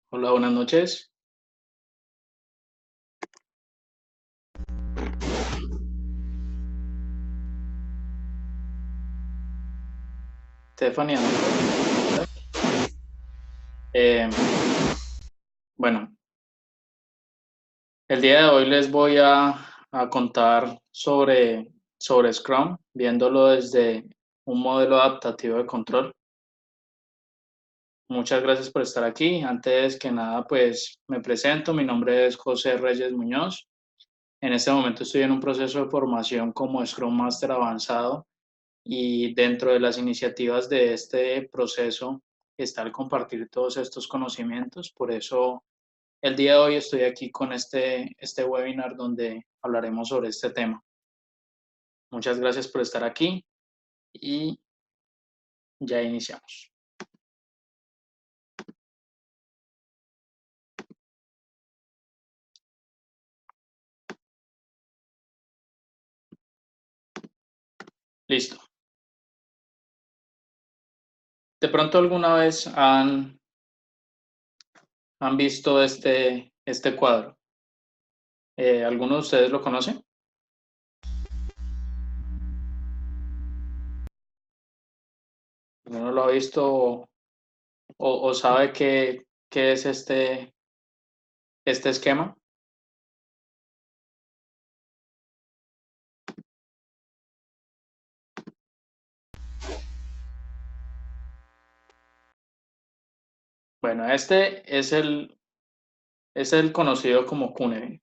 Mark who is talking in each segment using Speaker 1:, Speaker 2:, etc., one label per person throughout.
Speaker 1: Hola, buenas noches. Stephanie, ¿no? Eh, bueno, el día de hoy les voy a contar sobre Scrum, viéndolo desde un modelo adaptativo de control. Muchas gracias por estar aquí. Antes que nada, pues me presento. Mi nombre es José Reyes Muñoz. En este momento estoy en un proceso de formación como Scrum Master avanzado y dentro de las iniciativas de este proceso está el compartir todos estos conocimientos. Por eso el día de hoy estoy aquí con este webinar donde hablaremos sobre este tema. Muchas gracias por estar aquí y ya iniciamos. Listo. ¿De pronto alguna vez han visto este cuadro? ¿Alguno de ustedes lo conoce? ¿Alguno lo ha visto o sabe qué es este esquema? Bueno, es el conocido como Cuneiform.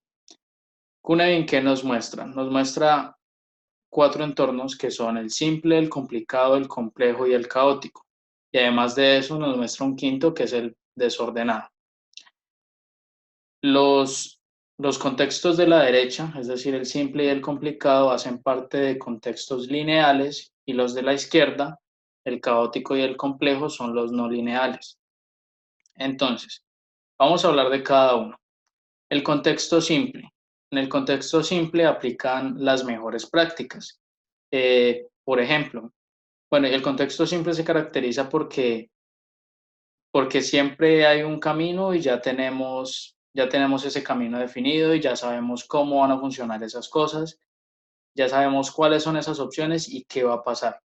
Speaker 1: Cuneiform, ¿qué nos muestra? Nos muestra cuatro entornos que son el simple, el complicado, el complejo y el caótico. Y además de eso nos muestra un quinto que es el desordenado. Los, los contextos de la derecha, es decir, el simple y el complicado, hacen parte de contextos lineales y los de la izquierda, el caótico y el complejo, son los no lineales. Entonces, vamos a hablar de cada uno. El contexto simple. En el contexto simple aplican las mejores prácticas. Por ejemplo, bueno, el contexto simple se caracteriza porque siempre hay un camino y ya tenemos ese camino definido y ya sabemos cómo van a funcionar esas cosas, ya sabemos cuáles son esas opciones y qué va a pasar.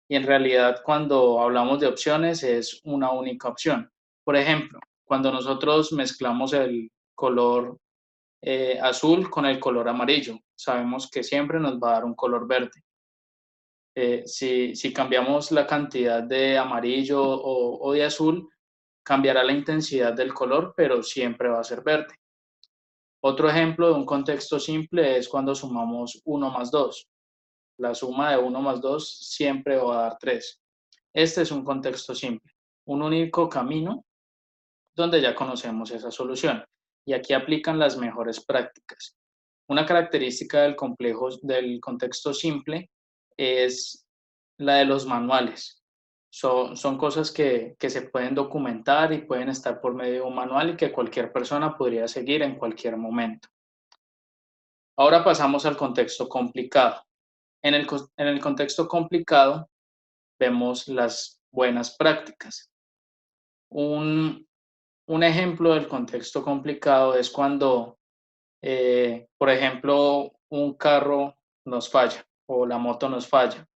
Speaker 1: Y en realidad cuando hablamos de opciones es una única opción. Por ejemplo, cuando nosotros mezclamos el color azul con el color amarillo, sabemos que siempre nos va a dar un color verde. Si cambiamos la cantidad de amarillo o de azul, cambiará la intensidad del color, pero siempre va a ser verde. Otro ejemplo de un contexto simple es cuando sumamos 1 más 2. La suma de 1 más 2 siempre va a dar 3. Este es un contexto simple, un único camino donde ya conocemos esa solución. Y aquí aplican las mejores prácticas. Una característica del contexto simple es la de los manuales. Son cosas que se pueden documentar y pueden estar por medio de un manual y que cualquier persona podría seguir en cualquier momento. Ahora pasamos al contexto complicado. En el contexto complicado vemos las buenas prácticas. Un, un ejemplo del contexto complicado es cuando, por ejemplo, un carro nos falla o la moto nos falla.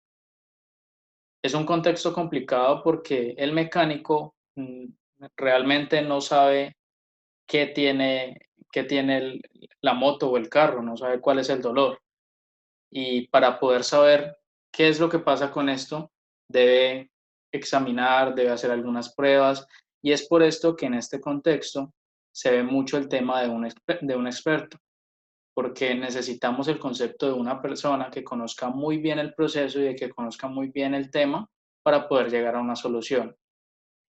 Speaker 1: Es un contexto complicado porque el mecánico realmente no sabe qué tiene la moto o el carro, no sabe cuál es el dolor. Y para poder saber qué es lo que pasa con esto, debe examinar, debe hacer algunas pruebas. Y es por esto que en este contexto se ve mucho el tema de un experto, porque necesitamos el concepto de una persona que conozca muy bien el proceso y de que conozca muy bien el tema para poder llegar a una solución.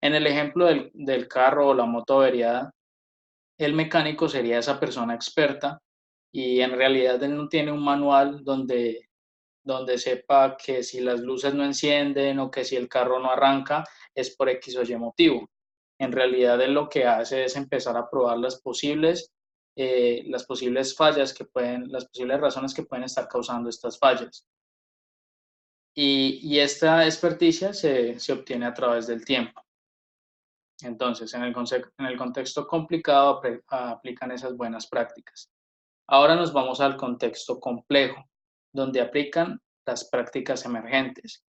Speaker 1: En el ejemplo del carro o la moto averiada, el mecánico sería esa persona experta y en realidad él no tiene un manual donde sepa que si las luces no encienden o que si el carro no arranca es por X o Y motivo. En realidad él lo que hace es empezar a probar las posibles fallas las posibles razones que pueden estar causando estas fallas. Y esta experticia se obtiene a través del tiempo. Entonces, en el contexto complicado aplican esas buenas prácticas. Ahora nos vamos al contexto complejo, donde aplican las prácticas emergentes.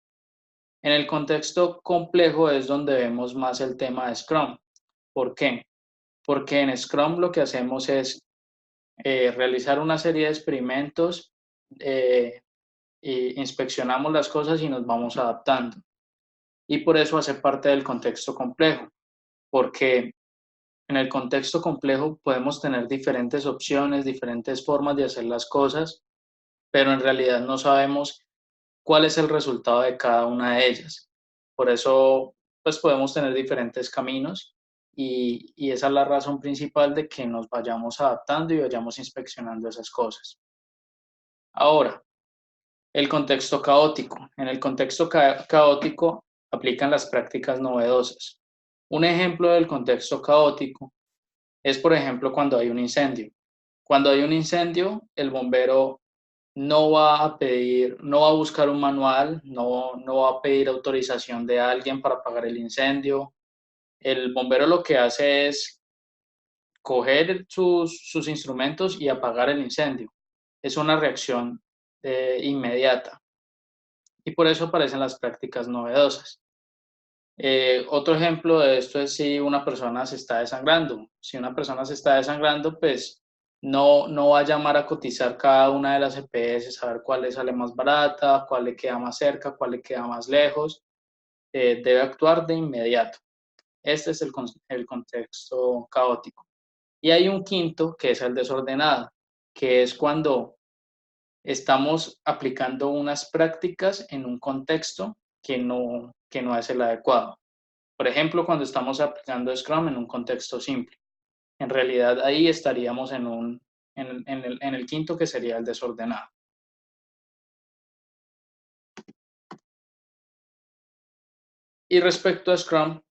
Speaker 1: En el contexto complejo es donde vemos más el tema de Scrum. ¿Por qué? Porque en Scrum lo que hacemos es realizar una serie de experimentos, y inspeccionamos las cosas y nos vamos adaptando. Y por eso hace parte del contexto complejo, porque en el contexto complejo podemos tener diferentes opciones, diferentes formas de hacer las cosas, pero en realidad no sabemos cuál es el resultado de cada una de ellas. Por eso, pues podemos tener diferentes caminos y esa es la razón principal de que nos vayamos adaptando y vayamos inspeccionando esas cosas. Ahora, el contexto caótico. En el contexto caótico aplican las prácticas novedosas. Un ejemplo del contexto caótico es, por ejemplo, cuando hay un incendio. Cuando hay un incendio, el bombero no va a pedir, no va a buscar un manual, no va a pedir autorización de alguien para apagar el incendio. El bombero lo que hace es coger sus instrumentos y apagar el incendio. Es una reacción inmediata y por eso aparecen las prácticas novedosas. Otro ejemplo de esto es si una persona se está desangrando. Si una persona se está desangrando, pues no va a llamar a cotizar cada una de las EPS, saber cuál le sale más barata, cuál le queda más cerca, cuál le queda más lejos. Debe actuar de inmediato. Este es el contexto caótico. Y hay un quinto, que es el desordenado, que es cuando estamos aplicando unas prácticas en un contexto que no es el adecuado. Por ejemplo, cuando estamos aplicando Scrum en un contexto simple. En realidad ahí estaríamos en el quinto, que sería el desordenado. Y respecto a Scrum,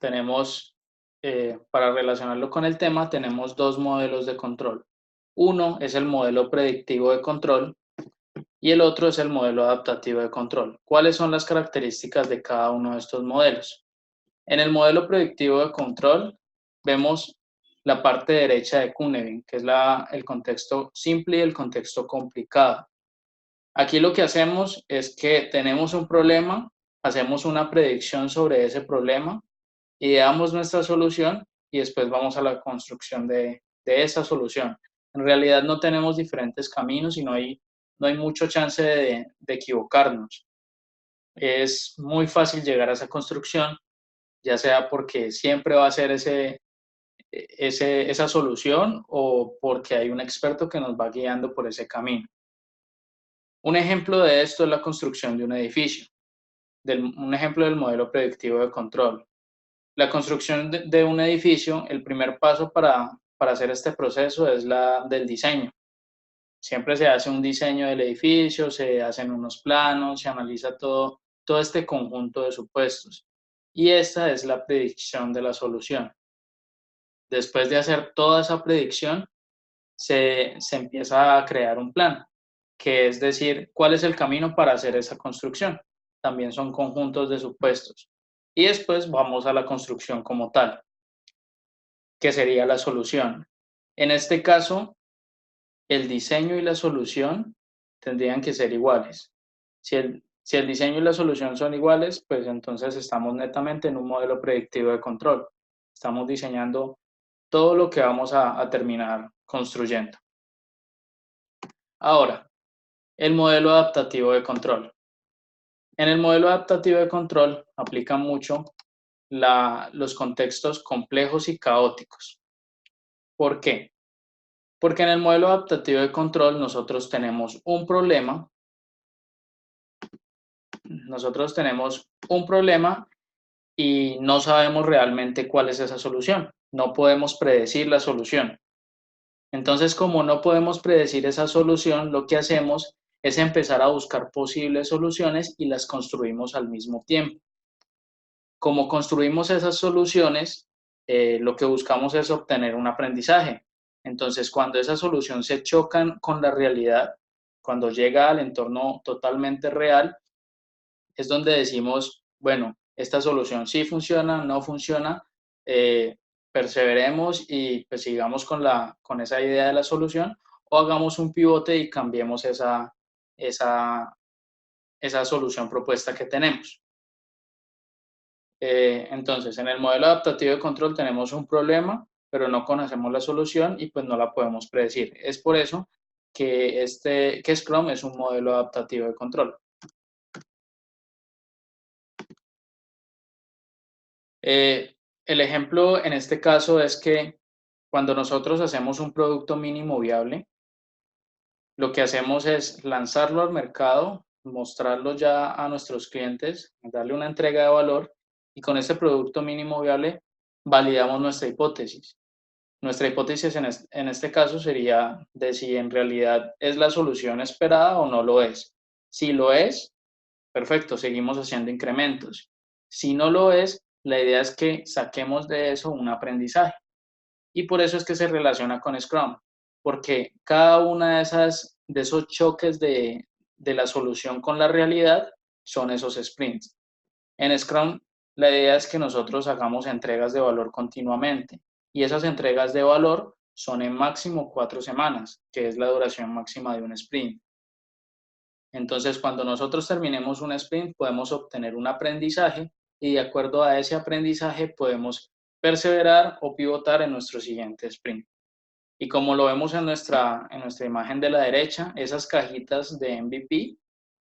Speaker 1: tenemos, para relacionarlo con el tema, tenemos dos modelos de control. Uno es el modelo predictivo de control y el otro es el modelo adaptativo de control. ¿Cuáles son las características de cada uno de estos modelos? En el modelo predictivo de control vemos la parte derecha de Cunningham, que es el contexto simple y el contexto complicado. Aquí lo que hacemos es que tenemos un problema, hacemos una predicción sobre ese problema, ideamos nuestra solución y después vamos a la construcción de esa solución. En realidad no tenemos diferentes caminos y no hay mucho chance de equivocarnos. Es muy fácil llegar a esa construcción, ya sea porque siempre va a ser esa solución o porque hay un experto que nos va guiando por ese camino. Un ejemplo de esto es la construcción de un edificio, un ejemplo del modelo predictivo de control. La construcción de un edificio, el primer paso para hacer este proceso es del diseño. Siempre se hace un diseño del edificio, se hacen unos planos, se analiza todo este conjunto de supuestos. Y esta es la predicción de la solución. Después de hacer toda esa predicción, se empieza a crear un plan, que es decir, cuál es el camino para hacer esa construcción. También son conjuntos de supuestos. Y después vamos a la construcción como tal, que sería la solución. En este caso, el diseño y la solución tendrían que ser iguales. Si el diseño y la solución son iguales, pues entonces estamos netamente en un modelo predictivo de control. Estamos diseñando todo lo que vamos a terminar construyendo. Ahora, el modelo adaptativo de control. En el modelo adaptativo de control aplican mucho los contextos complejos y caóticos. ¿Por qué? Porque en el modelo adaptativo de control nosotros tenemos un problema y no sabemos realmente cuál es esa solución. No podemos predecir la solución. Entonces, como no podemos predecir esa solución, lo que hacemos es empezar a buscar posibles soluciones y las construimos al mismo tiempo. Como construimos esas soluciones, lo que buscamos es obtener un aprendizaje. Entonces, cuando esa solución se chocan con la realidad, cuando llega al entorno totalmente real, es donde decimos, bueno, esta solución sí funciona, no funciona, perseveremos y pues sigamos con esa idea de la solución, o hagamos un pivote y cambiemos esa solución propuesta que tenemos. Entonces, en el modelo adaptativo de control tenemos un problema, pero no conocemos la solución y pues no la podemos predecir. Es por eso que Scrum es un modelo adaptativo de control. El ejemplo en este caso es que cuando nosotros hacemos un producto mínimo viable, lo que hacemos es lanzarlo al mercado, mostrarlo ya a nuestros clientes, darle una entrega de valor, y con ese producto mínimo viable validamos nuestra hipótesis. Nuestra hipótesis en este caso sería de si en realidad es la solución esperada o no lo es. Si lo es, perfecto, seguimos haciendo incrementos. Si no lo es, la idea es que saquemos de eso un aprendizaje. Y por eso es que se relaciona con Scrum, porque cada una de esos choques de la solución con la realidad son esos sprints. En Scrum, la idea es que nosotros hagamos entregas de valor continuamente, y esas entregas de valor son en máximo 4 semanas, que es la duración máxima de un sprint. Entonces, cuando nosotros terminemos un sprint, podemos obtener un aprendizaje, y de acuerdo a ese aprendizaje podemos perseverar o pivotar en nuestro siguiente sprint. Y como lo vemos en nuestra imagen de la derecha, esas cajitas de MVP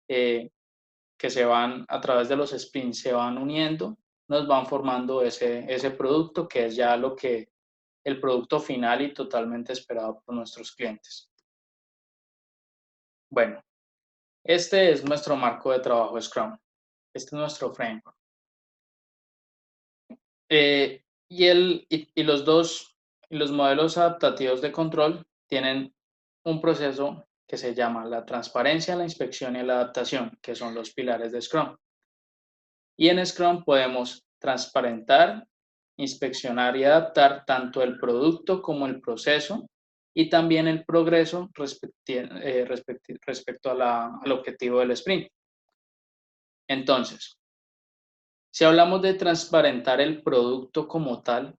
Speaker 1: que se van a través de los sprints, se van uniendo, nos van formando ese producto, que es ya el producto final y totalmente esperado por nuestros clientes. Bueno, este es nuestro marco de trabajo Scrum. Este es nuestro framework. Los modelos adaptativos de control tienen un proceso que se llama la transparencia, la inspección y la adaptación, que son los pilares de Scrum. Y en Scrum podemos transparentar, inspeccionar y adaptar tanto el producto como el proceso, y también el progreso respecto al objetivo del sprint. Entonces, si hablamos de transparentar el producto como tal,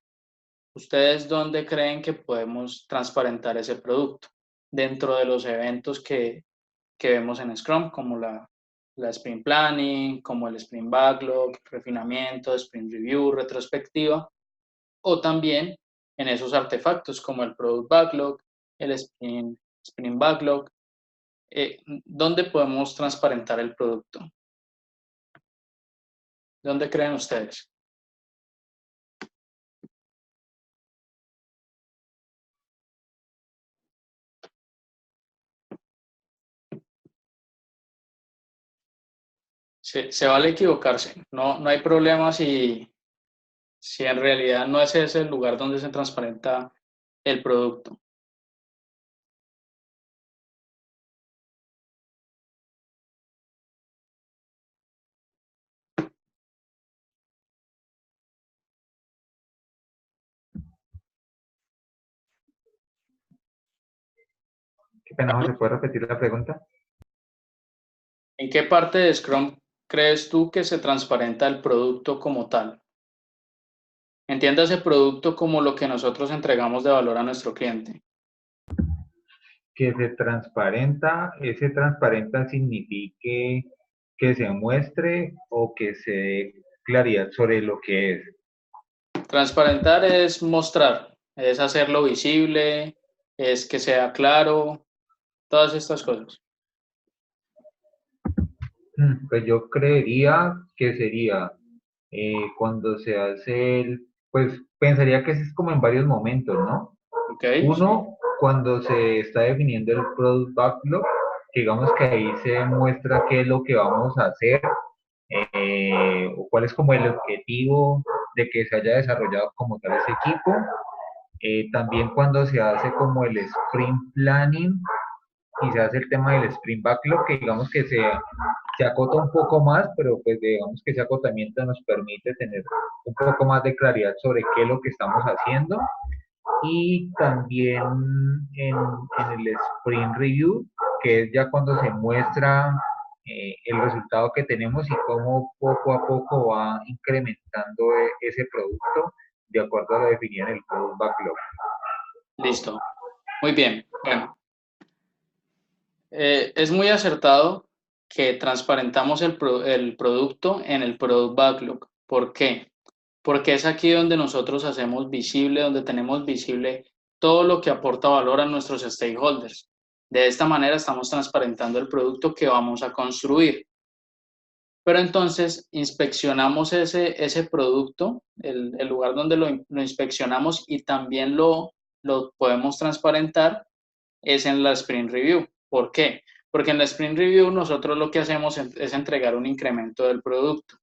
Speaker 1: ¿ustedes dónde creen que podemos transparentar ese producto? Dentro de los eventos que vemos en Scrum, como la Sprint Planning, como el Sprint Backlog, refinamiento, Sprint Review, retrospectiva, o también en esos artefactos como el Product Backlog, el Sprint Backlog, ¿dónde podemos transparentar el producto? ¿Dónde creen ustedes? Se vale equivocarse, no hay problema si en realidad no es ese el lugar donde se transparenta el producto.
Speaker 2: Qué pena, José, ¿puede repetir la pregunta?
Speaker 1: ¿En qué parte de Scrum crees tú que se transparenta el producto como tal? Entiéndase producto como lo que nosotros entregamos de valor a nuestro cliente.
Speaker 2: Que ese transparenta signifique que se muestre o que se dé claridad sobre lo que es.
Speaker 1: Transparentar es mostrar, es hacerlo visible, es que sea claro, todas estas cosas.
Speaker 2: Pues yo creería que sería cuando se hace pues pensaría que es como en varios momentos, ¿no?
Speaker 1: ¿Ok?
Speaker 2: Uno, cuando se está definiendo el product backlog, digamos que ahí se muestra qué es lo que vamos a hacer, o cuál es como el objetivo de que se haya desarrollado como tal ese equipo. También cuando se hace como el sprint planning y se hace el tema del sprint backlog, que digamos que se acota un poco más, pero pues digamos que ese acotamiento nos permite tener un poco más de claridad sobre qué es lo que estamos haciendo. Y también en el sprint review, que es ya cuando se muestra el resultado que tenemos y cómo poco a poco va incrementando ese producto de acuerdo a lo definido en el Product Backlog.
Speaker 1: Listo. Muy bien. Bueno, es muy acertado que transparentamos el producto en el Product Backlog. ¿Por qué? Porque es aquí donde nosotros hacemos visible, donde tenemos visible todo lo que aporta valor a nuestros stakeholders. De esta manera estamos transparentando el producto que vamos a construir. Pero entonces inspeccionamos ese producto, el lugar donde lo inspeccionamos y también lo podemos transparentar es en la Sprint Review. ¿Por qué? Porque en la Sprint Review nosotros lo que hacemos es entregar un incremento del producto.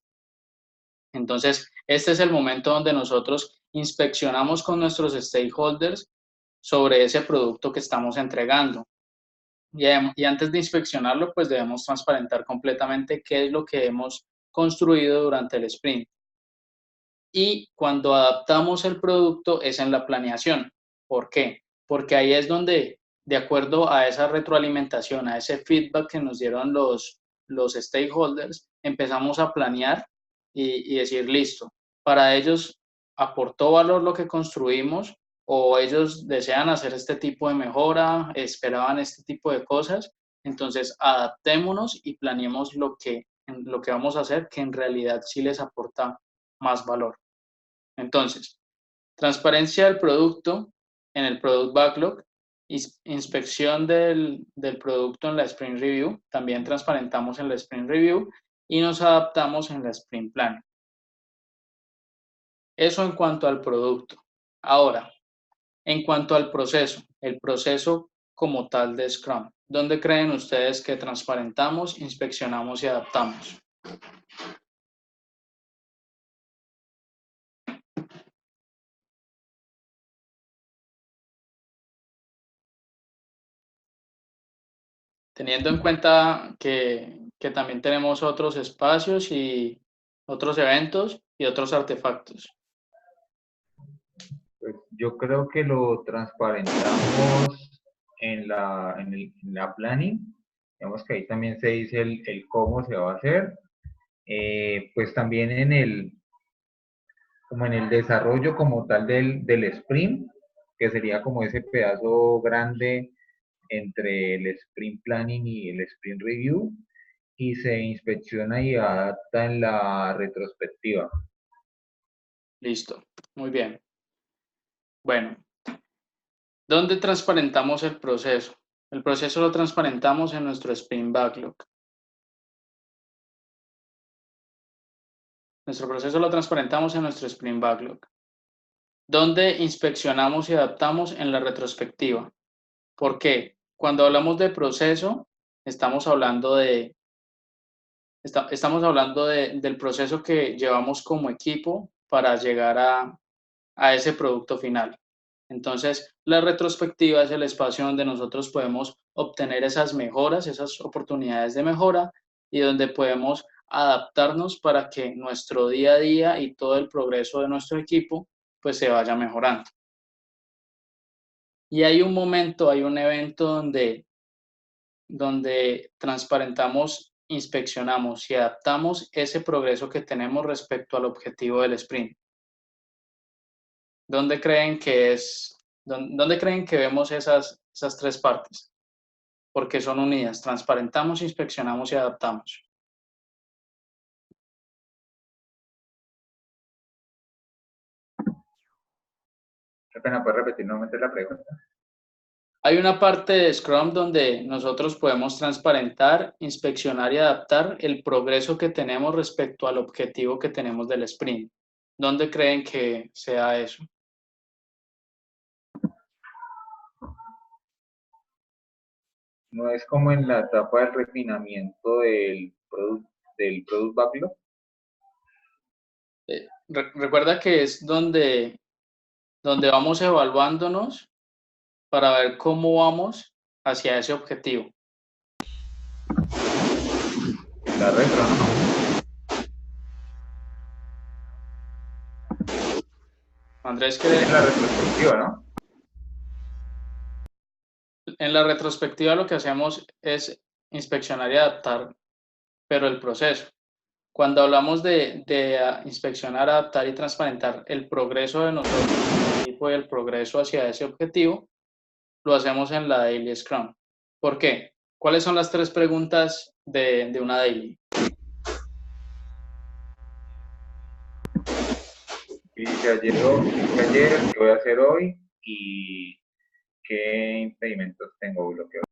Speaker 1: Entonces, este es el momento donde nosotros inspeccionamos con nuestros stakeholders sobre ese producto que estamos entregando. Y antes de inspeccionarlo, pues debemos transparentar completamente qué es lo que hemos construido durante el sprint. Y cuando adaptamos el producto es en la planeación. ¿Por qué? Porque ahí es donde, de acuerdo a esa retroalimentación, a ese feedback que nos dieron los stakeholders, empezamos a planear y decir, listo, para ellos aportó valor lo que construimos o ellos desean hacer este tipo de mejora, esperaban este tipo de cosas, entonces adaptémonos y planeemos lo que vamos a hacer que en realidad sí les aporta más valor. Entonces, transparencia del producto en el Product Backlog, inspección del producto en la Sprint Review, también transparentamos en la Sprint Review y nos adaptamos en la Sprint Plan. Eso en cuanto al producto. Ahora, en cuanto al proceso, el proceso como tal de Scrum, ¿dónde creen ustedes que transparentamos, inspeccionamos y adaptamos? Teniendo en cuenta que también tenemos otros espacios y otros eventos y otros artefactos.
Speaker 2: Pues yo creo que lo transparentamos en la planning. Digamos que ahí también se dice el cómo se va a hacer. Pues también como en el desarrollo como tal del sprint, que sería como ese pedazo grande entre el sprint planning y el sprint review, y se inspecciona y adapta en la retrospectiva.
Speaker 1: Listo, muy bien. Bueno, ¿dónde transparentamos el proceso? El proceso lo transparentamos en nuestro Sprint Backlog. Nuestro proceso lo transparentamos en nuestro Sprint Backlog. ¿Dónde inspeccionamos y adaptamos? En la retrospectiva. ¿Por qué? Cuando hablamos de proceso, estamos hablando del proceso que llevamos como equipo para llegar a ese producto final. Entonces, la retrospectiva es el espacio donde nosotros podemos obtener esas mejoras, esas oportunidades de mejora y donde podemos adaptarnos para que nuestro día a día y todo el progreso de nuestro equipo pues se vaya mejorando. Y hay un momento, hay un evento donde transparentamos, inspeccionamos y adaptamos ese progreso que tenemos respecto al objetivo del sprint. ¿Dónde creen dónde creen que vemos esas tres partes? Porque son unidas. Transparentamos, inspeccionamos y adaptamos.
Speaker 2: Qué pena, ¿puedes repetir nuevamente la pregunta?
Speaker 1: Hay una parte de Scrum donde nosotros podemos transparentar, inspeccionar y adaptar el progreso que tenemos respecto al objetivo que tenemos del sprint. ¿Dónde creen que sea eso?
Speaker 2: No es como en la etapa del refinamiento del product backlog.
Speaker 1: Recuerda que es donde vamos evaluándonos para ver cómo vamos hacia ese objetivo.
Speaker 2: La retro, ¿no?
Speaker 1: Andrés,
Speaker 2: Es la retrospectiva, ¿no?
Speaker 1: en la retrospectiva lo que hacemos es inspeccionar y adaptar, pero el proceso. Cuando hablamos de inspeccionar, adaptar y transparentar el progreso de nosotros, el equipo y el progreso hacia ese objetivo, lo hacemos en la Daily Scrum. ¿Por qué? ¿Cuáles son las 3 preguntas de una Daily?
Speaker 2: ¿Qué hice ayer, qué voy a hacer hoy y qué impedimentos tengo bloqueados?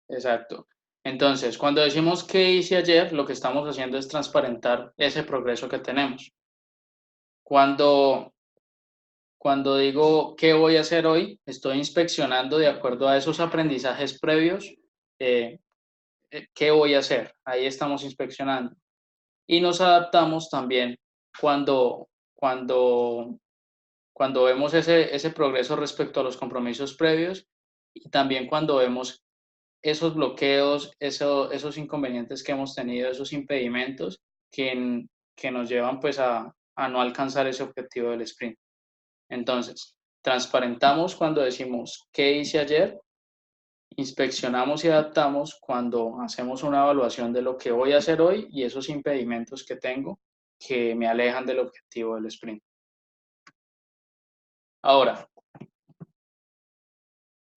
Speaker 1: Exacto. Entonces, cuando decimos qué hice ayer, lo que estamos haciendo es transparentar ese progreso que tenemos. Cuando digo qué voy a hacer hoy, estoy inspeccionando de acuerdo a esos aprendizajes previos, eh, qué voy a hacer. Ahí estamos inspeccionando. Y nos adaptamos también cuando, cuando, cuando vemos ese progreso respecto a los compromisos previos y también cuando vemos esos bloqueos, esos inconvenientes que hemos tenido, esos impedimentos que nos llevan pues a no alcanzar ese objetivo del sprint. Entonces, transparentamos cuando decimos qué hice ayer, inspeccionamos y adaptamos cuando hacemos una evaluación de lo que voy a hacer hoy y esos impedimentos que tengo que me alejan del objetivo del sprint. Ahora,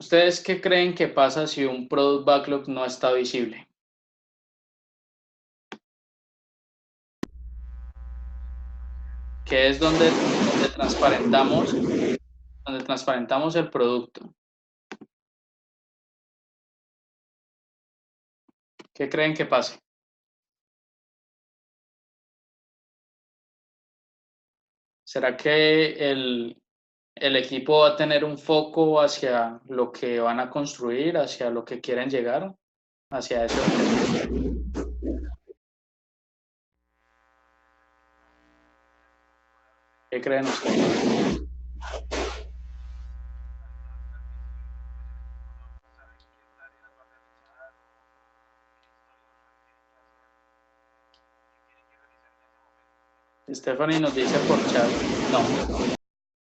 Speaker 1: ¿ustedes qué creen que pasa si un product backlog no está visible? Que es donde transparentamos el producto. ¿Qué creen que pase? ¿Será que el equipo va a tener un foco hacia lo que van a construir, hacia lo que quieren llegar, hacia ese objetivo? ¿Qué creen ustedes? Stephanie nos dice por chat, no.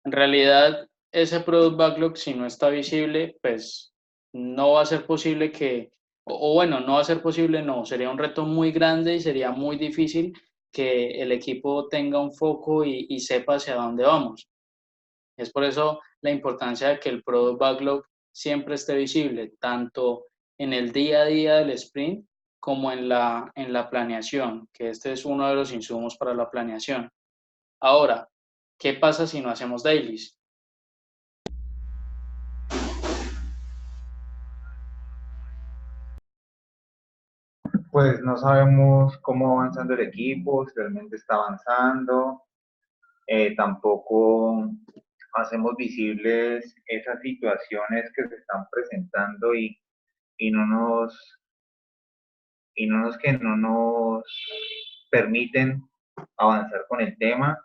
Speaker 1: En realidad, ese product backlog, si no está visible, pues no va a ser posible o bueno, no va a ser posible, no, sería un reto muy grande y sería muy difícil que el equipo tenga un foco y sepa hacia dónde vamos. Es por eso la importancia de que el product backlog siempre esté visible, tanto en el día a día del sprint como en la planeación, que este es uno de los insumos para la planeación. Ahora, ¿qué pasa si no hacemos dailies?
Speaker 2: Pues no sabemos cómo va avanzando el equipo, si realmente está avanzando, tampoco hacemos visibles esas situaciones que se están presentando y no nos, no nos permiten avanzar con el tema.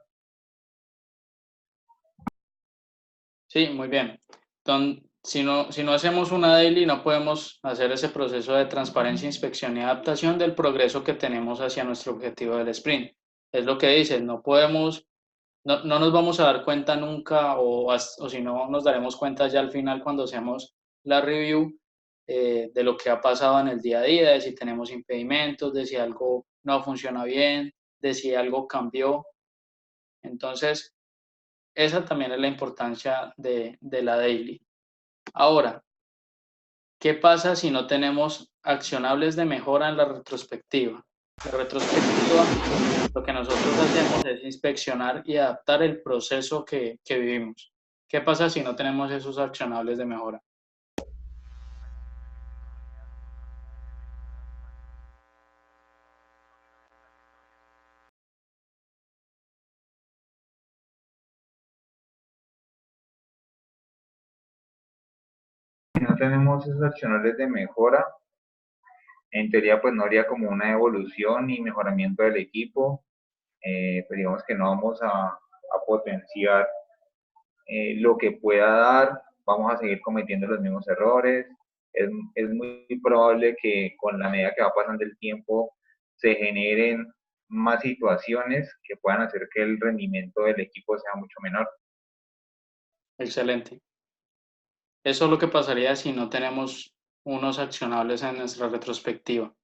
Speaker 1: Sí, muy bien. Entonces, si no hacemos una daily, no podemos hacer ese proceso de transparencia, inspección y adaptación del progreso que tenemos hacia nuestro objetivo del sprint. Es lo que dices, no podemos, no nos vamos a dar cuenta nunca o si no nos daremos cuenta ya al final cuando hacemos la review de lo que ha pasado en el día a día, de si tenemos impedimentos, de si algo no funciona bien, de si algo cambió. Entonces, esa también es la importancia de la daily. Ahora, ¿qué pasa si no tenemos accionables de mejora en la retrospectiva? La retrospectiva, lo que nosotros hacemos es inspeccionar y adaptar el proceso que vivimos. ¿Qué pasa si no tenemos esos accionables de mejora?
Speaker 2: Si no tenemos esos accionales de mejora, en teoría pues no habría como una evolución ni mejoramiento del equipo, pues digamos que no vamos a potenciar lo que pueda dar, vamos a seguir cometiendo los mismos errores. Es muy probable que con la medida que va pasando el tiempo se generen más situaciones que puedan hacer que el rendimiento del equipo sea mucho menor.
Speaker 1: Excelente. Eso es lo que pasaría si no tenemos unos accionables en nuestra retrospectiva.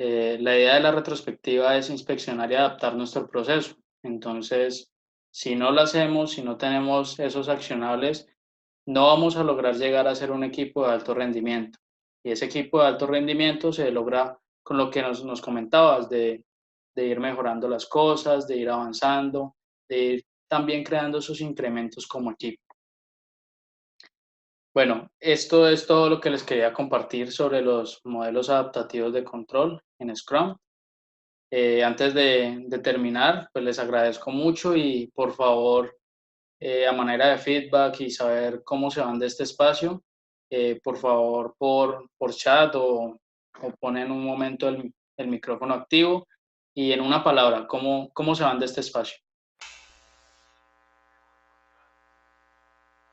Speaker 1: La idea de la retrospectiva es inspeccionar y adaptar nuestro proceso. Entonces, si no lo hacemos, si no tenemos esos accionables, no vamos a lograr llegar a ser un equipo de alto rendimiento. Y ese equipo de alto rendimiento se logra con lo que nos comentabas, de ir mejorando las cosas, de ir avanzando, de ir también creando esos incrementos como equipo. Bueno, esto es todo lo que les quería compartir sobre los modelos adaptativos de control en Scrum. Antes de terminar, pues les agradezco mucho y por favor, a manera de feedback y saber cómo se van de este espacio, por favor por chat o ponen un momento el micrófono activo y en una palabra, ¿cómo se van de este espacio?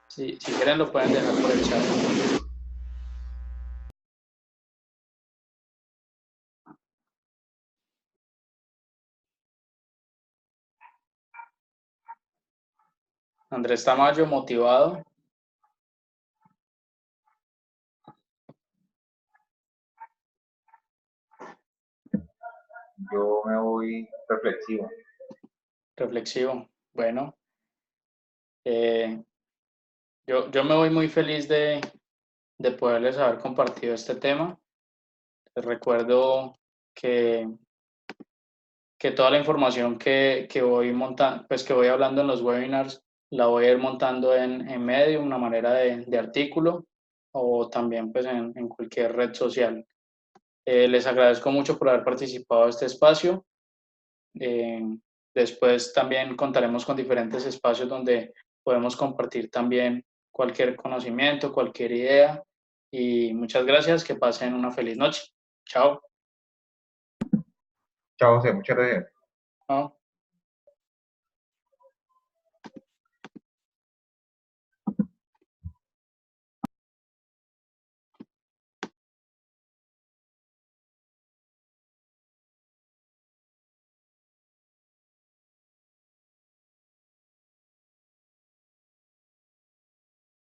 Speaker 1: Si quieren lo pueden dejar por el chat. Andrés Tamayo, motivado.
Speaker 2: Yo me voy reflexivo.
Speaker 1: Reflexivo. Bueno, eh, yo me voy muy feliz de poderles haber compartido este tema. Les recuerdo que, que toda la información que voy montando, pues que voy hablando en los webinars, la voy a ir montando en Medium, una manera de artículo, o también pues en cualquier red social. Les agradezco mucho por haber participado en este espacio. Eh, Después también contaremos con diferentes espacios donde podemos compartir también cualquier conocimiento, cualquier idea. Y muchas gracias, que pasen una feliz noche. Chao.
Speaker 2: Chao, José, muchas gracias.
Speaker 1: Chao.